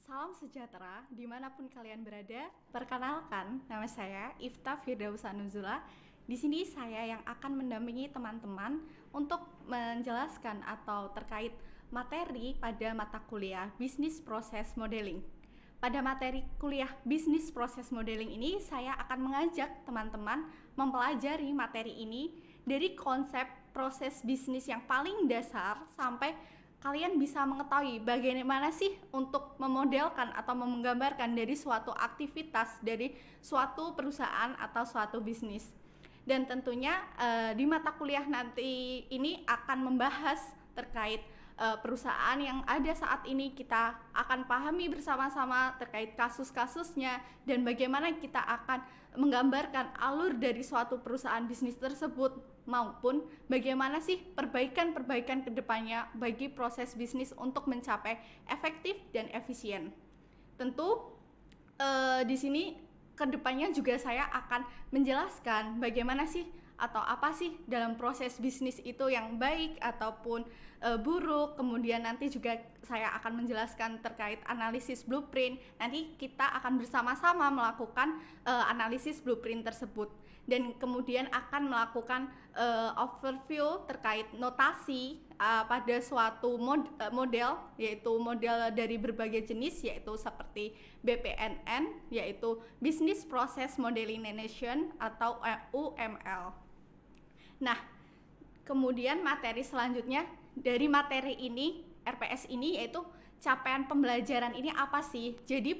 Salam sejahtera dimanapun kalian berada. Perkenalkan, nama saya Ifta Firdausa Nuzula. Di sini saya yang akan mendampingi teman-teman untuk menjelaskan atau terkait materi pada mata kuliah Business Process Modeling. Pada materi kuliah Business Process Modeling ini, saya akan mengajak teman-teman mempelajari materi ini dari konsep proses bisnis yang paling dasar sampai kalian bisa mengetahui bagaimana sih untuk memodelkan atau menggambarkan dari suatu aktivitas dari suatu perusahaan atau suatu bisnis. Dan tentunya di mata kuliah nanti ini akan membahas terkait perusahaan yang ada saat ini, kita akan pahami bersama-sama terkait kasus-kasusnya dan bagaimana kita akan menggambarkan alur dari suatu perusahaan bisnis tersebut maupun bagaimana sih perbaikan-perbaikan kedepannya bagi proses bisnis untuk mencapai efektif dan efisien. Tentu di sini kedepannya juga saya akan menjelaskan bagaimana sih atau apa sih dalam proses bisnis itu yang baik ataupun buruk. Kemudian nanti juga saya akan menjelaskan terkait analisis blueprint. Nanti kita akan bersama-sama melakukan analisis blueprint tersebut dan kemudian akan melakukan overview terkait notasi pada suatu model, yaitu model dari berbagai jenis, yaitu seperti BPNN, yaitu Business Process Modeling Nation atau UML. Nah, kemudian materi selanjutnya dari materi ini, RPS ini, yaitu capaian pembelajaran ini apa sih? Jadi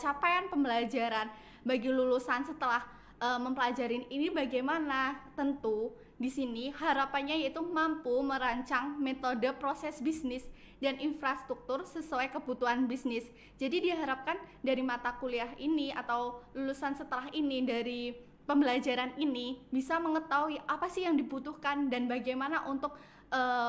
capaian pembelajaran bagi lulusan setelah mempelajari ini bagaimana? Tentu di sini harapannya yaitu mampu merancang metode proses bisnis dan infrastruktur sesuai kebutuhan bisnis. Jadi diharapkan dari mata kuliah ini atau lulusan setelah ini dari pembelajaran ini bisa mengetahui apa sih yang dibutuhkan dan bagaimana untuk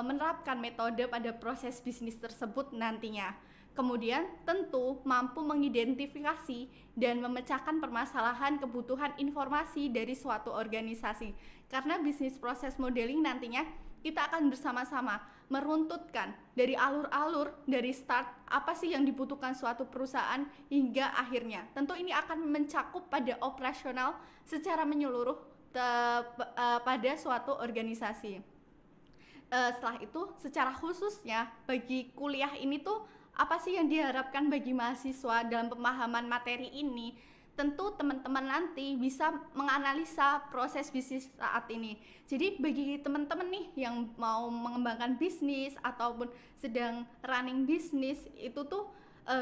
menerapkan metode pada proses bisnis tersebut nantinya. Kemudian tentu mampu mengidentifikasi dan memecahkan permasalahan kebutuhan informasi dari suatu organisasi. Karena bisnis proses modeling nantinya kita akan bersama-sama meruntutkan dari alur-alur, dari start apa sih yang dibutuhkan suatu perusahaan hingga akhirnya. Tentu ini akan mencakup pada operasional secara menyeluruh pada suatu organisasi. Setelah itu secara khususnya bagi kuliah ini tuh apa sih yang diharapkan bagi mahasiswa dalam pemahaman materi ini? Tentu teman-teman nanti bisa menganalisa proses bisnis saat ini. Jadi bagi teman-teman nih yang mau mengembangkan bisnis ataupun sedang running bisnis, itu tuh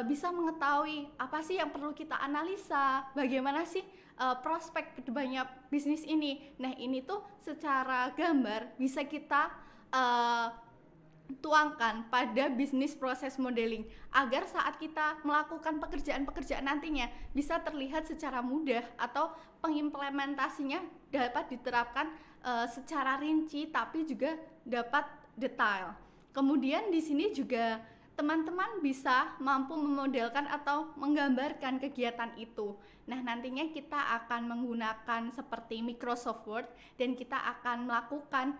bisa mengetahui apa sih yang perlu kita analisa, bagaimana sih prospek kedepannya bisnis ini. Nah, ini tuh secara gambar bisa kita tuangkan pada bisnis proses modeling agar saat kita melakukan pekerjaan-pekerjaan nantinya bisa terlihat secara mudah atau pengimplementasinya dapat diterapkan secara rinci tapi juga dapat detail. Kemudian di sini juga teman-teman bisa mampu memodelkan atau menggambarkan kegiatan itu. Nah, nantinya kita akan menggunakan seperti Microsoft Word dan kita akan melakukan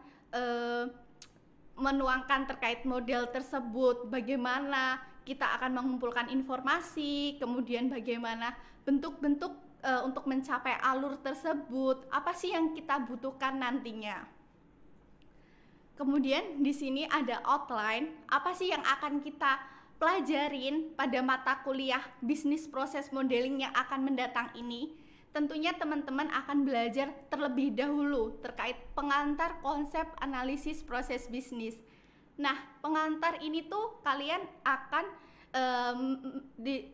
menuangkan terkait model tersebut, bagaimana kita akan mengumpulkan informasi, kemudian bagaimana bentuk-bentuk untuk mencapai alur tersebut, apa sih yang kita butuhkan nantinya. Kemudian di sini ada outline, apa sih yang akan kita pelajarin pada mata kuliah bisnis proses modeling yang akan mendatang ini. Tentunya teman-teman akan belajar terlebih dahulu terkait pengantar konsep analisis proses bisnis. Nah, pengantar ini tuh kalian akan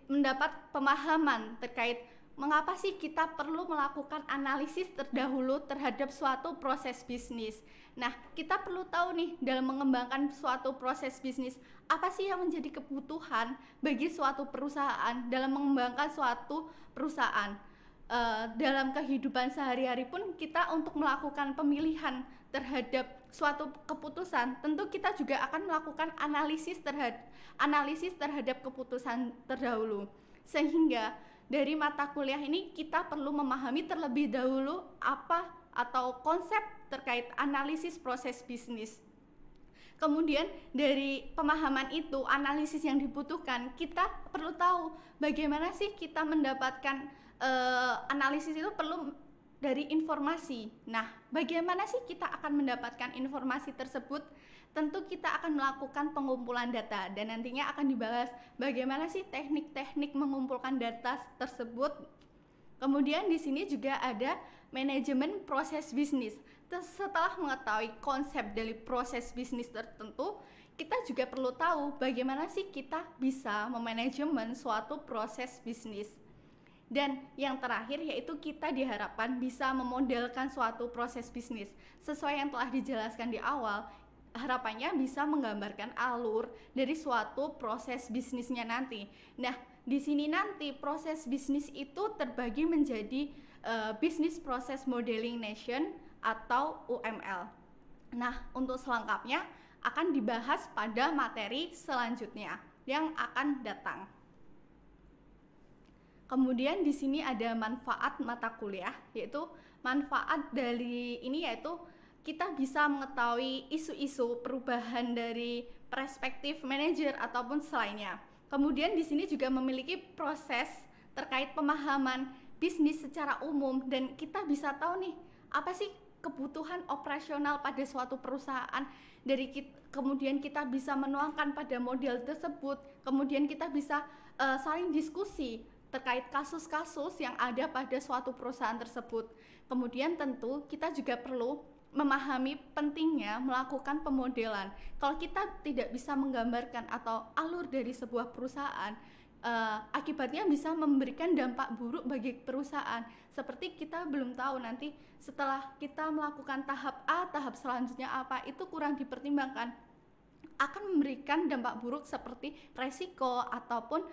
mendapat pemahaman terkait mengapa sih kita perlu melakukan analisis terdahulu terhadap suatu proses bisnis. Nah, kita perlu tahu nih dalam mengembangkan suatu proses bisnis, apa sih yang menjadi kebutuhan bagi suatu perusahaan dalam mengembangkan suatu perusahaan. Dalam kehidupan sehari-hari pun kita untuk melakukan pemilihan terhadap suatu keputusan, tentu kita juga akan melakukan analisis terhadap keputusan terdahulu. Sehingga dari mata kuliah ini kita perlu memahami terlebih dahulu apa atau konsep terkait analisis proses bisnis. Kemudian dari pemahaman itu, analisis yang dibutuhkan, kita perlu tahu bagaimana sih kita mendapatkan analisis itu perlu dari informasi. Nah, bagaimana sih kita akan mendapatkan informasi tersebut? Tentu kita akan melakukan pengumpulan data dan nantinya akan dibahas bagaimana sih teknik-teknik mengumpulkan data tersebut. Kemudian di sini juga ada manajemen proses bisnis. Setelah mengetahui konsep dari proses bisnis tertentu, kita juga perlu tahu bagaimana sih kita bisa memanajemen suatu proses bisnis. Dan yang terakhir yaitu kita diharapkan bisa memodelkan suatu proses bisnis. Sesuai yang telah dijelaskan di awal, harapannya bisa menggambarkan alur dari suatu proses bisnisnya nanti. Nah, di sini nanti proses bisnis itu terbagi menjadi Business Process Modeling Nation atau UML. Nah, untuk selengkapnya akan dibahas pada materi selanjutnya yang akan datang. Kemudian di sini ada manfaat mata kuliah, yaitu manfaat dari ini yaitu kita bisa mengetahui isu-isu perubahan dari perspektif manajer ataupun selainnya. Kemudian di sini juga memiliki proses terkait pemahaman bisnis secara umum dan kita bisa tahu nih apa sih kebutuhan operasional pada suatu perusahaan. Kemudian kita bisa menuangkan pada model tersebut. Kemudian kita bisa saling diskusi terkait kasus-kasus yang ada pada suatu perusahaan tersebut. Kemudian tentu kita juga perlu memahami pentingnya melakukan pemodelan. Kalau kita tidak bisa menggambarkan atau alur dari sebuah perusahaan, akibatnya bisa memberikan dampak buruk bagi perusahaan. Seperti kita belum tahu nanti setelah kita melakukan tahap A, tahap selanjutnya apa, itu kurang dipertimbangkan, akan memberikan dampak buruk seperti resiko ataupun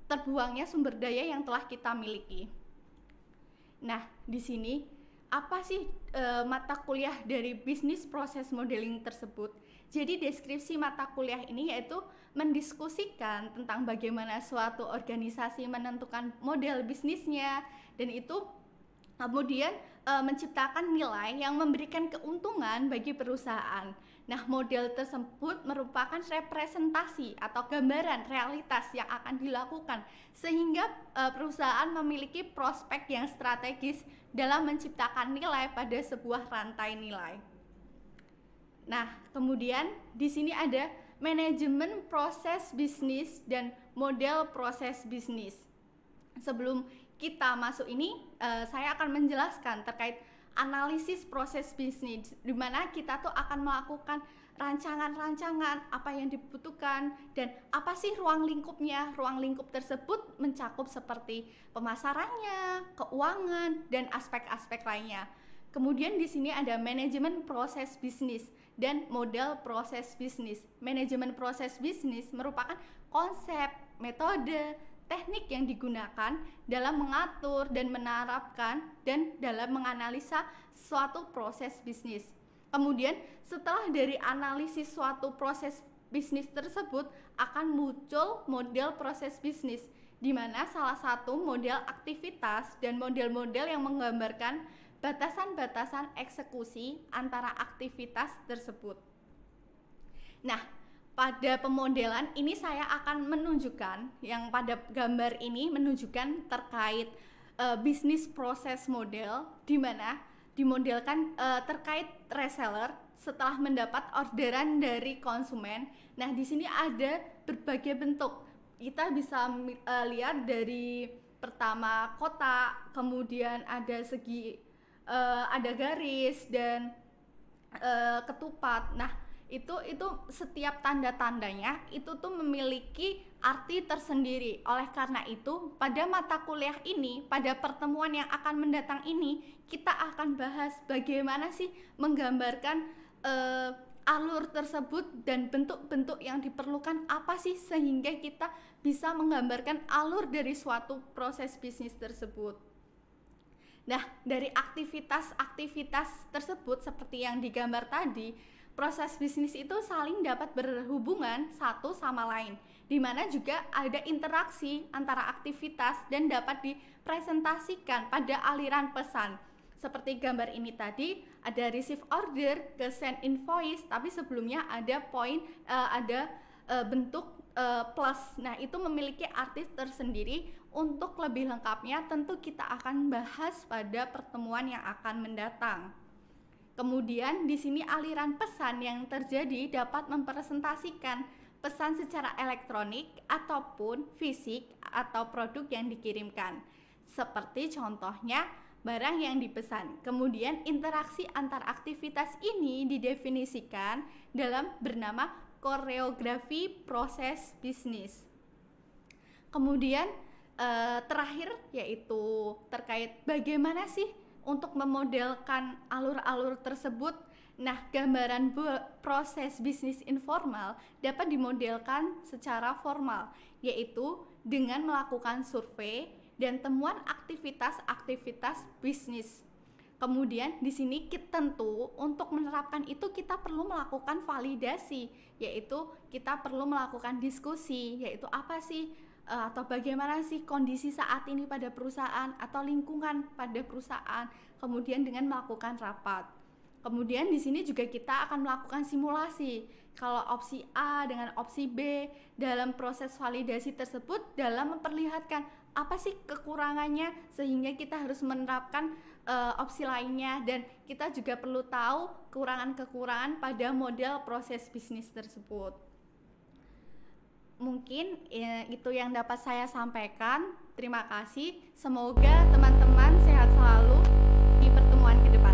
terbuangnya sumber daya yang telah kita miliki. Nah, di sini apa sih mata kuliah dari Business Process Modeling tersebut? Jadi deskripsi mata kuliah ini yaitu mendiskusikan tentang bagaimana suatu organisasi menentukan model bisnisnya dan itu kemudian menciptakan nilai yang memberikan keuntungan bagi perusahaan. Nah, model tersebut merupakan representasi atau gambaran realitas yang akan dilakukan sehingga perusahaan memiliki prospek yang strategis dalam menciptakan nilai pada sebuah rantai nilai. Nah, kemudian di sini ada manajemen proses bisnis dan model proses bisnis. Sebelum kita masuk ini, saya akan menjelaskan terkait analisis proses bisnis, di mana kita tuh akan melakukan rancangan-rancangan apa yang dibutuhkan dan apa sih ruang lingkupnya. Ruang lingkup tersebut mencakup seperti pemasarannya, keuangan, dan aspek-aspek lainnya. Kemudian di sini ada manajemen proses bisnis dan model proses bisnis. Manajemen proses bisnis merupakan konsep, metode, teknik yang digunakan dalam mengatur dan menerapkan dan dalam menganalisa suatu proses bisnis. Kemudian setelah dari analisis suatu proses bisnis tersebut akan muncul model proses bisnis, di mana salah satu model aktivitas dan model-model yang menggambarkan batasan-batasan eksekusi antara aktivitas tersebut. Nah, pada pemodelan ini saya akan menunjukkan yang pada gambar ini menunjukkan terkait bisnis proses model, di mana dimodelkan terkait reseller setelah mendapat orderan dari konsumen. Nah, di sini ada berbagai bentuk. Kita bisa lihat dari pertama kotak, kemudian ada segi ada garis dan ketupat. Nah, itu setiap tanda-tandanya itu tuh memiliki arti tersendiri. Oleh karena itu, pada mata kuliah ini, pada pertemuan yang akan mendatang ini, kita akan bahas bagaimana sih menggambarkan alur tersebut dan bentuk-bentuk yang diperlukan apa sih sehingga kita bisa menggambarkan alur dari suatu proses bisnis tersebut. Nah, dari aktivitas-aktivitas tersebut seperti yang digambar tadi, proses bisnis itu saling dapat berhubungan satu sama lain, di mana juga ada interaksi antara aktivitas dan dapat dipresentasikan pada aliran pesan. Seperti gambar ini tadi, ada receive order ke send invoice, tapi sebelumnya ada bentuk plus. Nah, itu memiliki arti tersendiri. Untuk lebih lengkapnya tentu kita akan bahas pada pertemuan yang akan mendatang. Kemudian di sini aliran pesan yang terjadi dapat mempresentasikan pesan secara elektronik ataupun fisik atau produk yang dikirimkan. Seperti contohnya barang yang dipesan. Kemudian interaksi antar aktivitas ini didefinisikan dalam bernama koreografi proses bisnis. Kemudian terakhir yaitu terkait bagaimana sih untuk memodelkan alur-alur tersebut. Nah, gambaran proses bisnis informal dapat dimodelkan secara formal, yaitu dengan melakukan survei dan temuan aktivitas-aktivitas bisnis. Kemudian di sini tentu untuk menerapkan itu kita perlu melakukan validasi, yaitu kita perlu melakukan diskusi, yaitu apa sih atau bagaimana sih kondisi saat ini pada perusahaan atau lingkungan pada perusahaan, kemudian dengan melakukan rapat. Kemudian di sini juga kita akan melakukan simulasi kalau opsi A dengan opsi B dalam proses validasi tersebut dalam memperlihatkan apa sih kekurangannya sehingga kita harus menerapkan opsi lainnya, dan kita juga perlu tahu kekurangan-kekurangan pada model proses bisnis tersebut. Mungkin itu yang dapat saya sampaikan. Terima kasih. Semoga teman-teman sehat selalu di pertemuan ke depan.